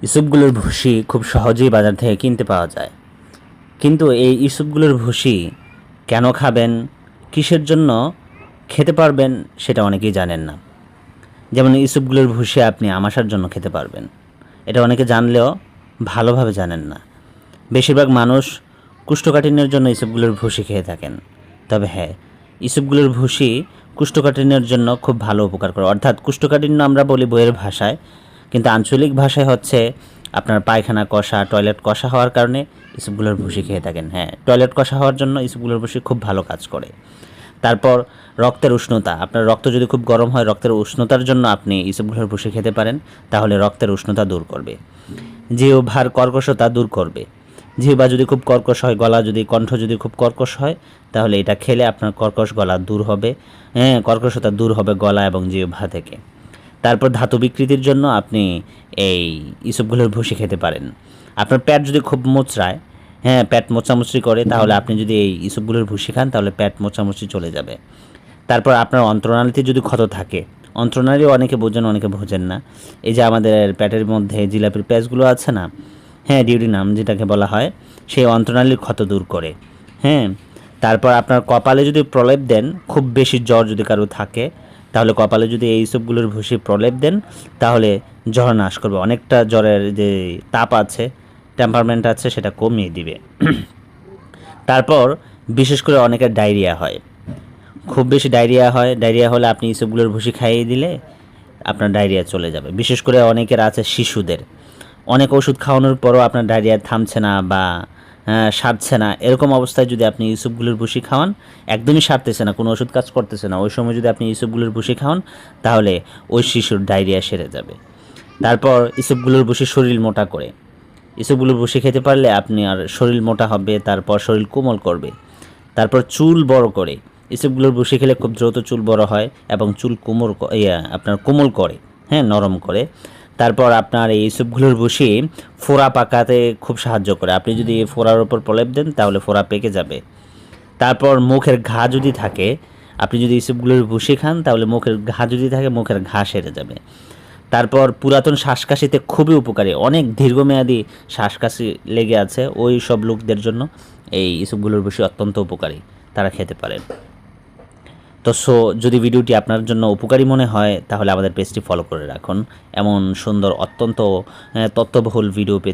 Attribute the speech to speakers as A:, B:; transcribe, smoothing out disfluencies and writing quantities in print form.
A: ইসুপগুলোর ভুসি খুব সহজেই বাজার থেকে কিনতে পাওয়া যায়, কিন্তু এই ইসুপগুলোর ভুসি কেন খাবেন, কিসের জন্য খেতে পারবেন সেটা অনেকেই জানেন না। যেমন ইসুপগুলোর ভুসি আপনি আমাশার জন্য খেতে পারবেন, এটা অনেকে জানলেও ভালোভাবে জানেন না। বেশিরভাগ মানুষ কোষ্ঠকাঠিন্যের জন্য ইসুপগুলোর ভুসি খেয়ে থাকেন। তবে হ্যাঁ, ইসুপগুলোর ভুসি কোষ্ঠকাঠিন্যের জন্য খুব ভালো উপকার করে। অর্থাৎ কোষ্ঠকাঠিন্য আমরা বলি বইয়ের ভাষায়, কিন্তু আঞ্চলিক ভাষায় হচ্ছে আপনার পায়খানা কষা, টয়লেট কষা হওয়ার কারণে ইসুপগুলোর ভুসি খেয়ে থাকেন। হ্যাঁ, টয়লেট কষা হওয়ার জন্য ইসুপগুলোর ভুসি খুব ভালো কাজ করে। তারপর রক্তের উষ্ণতা, আপনার রক্ত যদি খুব গরম হয়, রক্তের উষ্ণতার জন্য আপনি ইসুপগুলোর ভুসি খেতে পারেন, তাহলে রক্তের উষ্ণতা দূর করবে। জিহ্বার কর্কশতা দূর করবে। জিহ্বা যদি খুব কর্কশ হয়, গলা যদি, কণ্ঠ যদি খুব কর্কশ হয়, তাহলে এটা খেলে আপনার কর্কশ গলা দূর হবে। হ্যাঁ, কর্কশতা দূর হবে গলা এবং জিহ্বা থেকে। তারপর ধাতু বিকৃতির জন্য আপনি এই ইসুপগুলোর ভুসি খেতে পারেন। আপনার পেট যদি খুব মোচড়ায়, হ্যাঁ, পেট মোচামুচড়ি করে, তাহলে আপনি যদি এই ইসুপগুলোর ভুসি খান, তাহলে পেট মোচামুচড়ি চলে যাবে। তারপর আপনার অন্ত্রনালীতে যদি ক্ষত থাকে, অন্ত্রনালীও অনেকে বোঝেন, অনেকে বোঝেন না। এই যে আমাদের পেটের মধ্যে জিলাপির প্যাচগুলো আছে না, হ্যাঁ, ডিউডিনাম যেটাকে বলা হয়, সেই অন্ত্রনালীর ক্ষত দূর করে। হ্যাঁ, তারপর আপনার কপালে যদি প্রলেপ দেন, খুব বেশি জ্বর যদি কারো থাকে, তাহলে কপালে যদি এই সবগুলোর ভুসি প্রলেপ দেন, তাহলে জ্বর নাশ করবে। অনেকটা জ্বরের যে তাপ আছে, টেম্পারমেন্ট আছে, সেটা কমিয়ে দিবে। তারপর বিশেষ করে অনেকের ডায়রিয়া হয়, খুব বেশি ডায়রিয়া হয়। ডায়রিয়া হলে আপনি ইসবগুলোর ভুসি খাইয়ে দিলে আপনার ডায়রিয়া চলে যাবে। বিশেষ করে অনেকের আছে শিশুদের, অনেক ওষুধ খাওয়ানোর পরও আপনার ডায়রিয়া থামছে না বা সারছে না, এরকম অবস্থায় যদি আপনি ইসবগুলোর ভুসি খাওয়ান, একদমই সারতেছে না, কোনো ওষুধ কাজ করতেছে না, ওই সময় যদি আপনি ইসবগুলোর ভুসি খাওয়ান, তাহলে ওই শিশুর ডায়রিয়া সেরে যাবে। তারপর ইসবগুলোর ভুসি শরীর মোটা করে। ইসবগুলোর ভুসি খেতে পারলে আপনি আর শরীর মোটা হবে, তারপর শরীর কোমল করবে। তারপর চুল বড় করে। ইসবগুলোর ভুসি খেলে খুব দ্রুত চুল বড় হয় এবং চুল আপনার কোমল করে, হ্যাঁ, নরম করে। তারপর আপনার এই ইসবগুলোর ভুসি ফোড়া পাকাতে খুব সাহায্য করে। আপনি যদি ফোড়ার ওপর প্রলেপ দেন, তাহলে ফোড়া পেকে যাবে। তারপর মুখের ঘা যদি থাকে, আপনি যদি ইসবগুলোর ভুসি খান, তাহলে মুখের ঘা যদি থাকে, মুখের ঘা সেরে যাবে। তারপর পুরাতন শ্বাসকাশিতে খুবই উপকারী, অনেক দীর্ঘমেয়াদী শ্বাসকাশি লেগে আছে, ওই সব লোকদের জন্য এই ইসবগুলোর ভুসি অত্যন্ত উপকারী, তারা খেতে পারেন। তো যদি ভিডিওটি আপনার জন্য উপকারী মনে হয়, তাহলে আমাদের পেজটি ফলো করে রাখুন। এমন সুন্দর অত্যন্ত তথ্যবহুল ভিডিও পেতে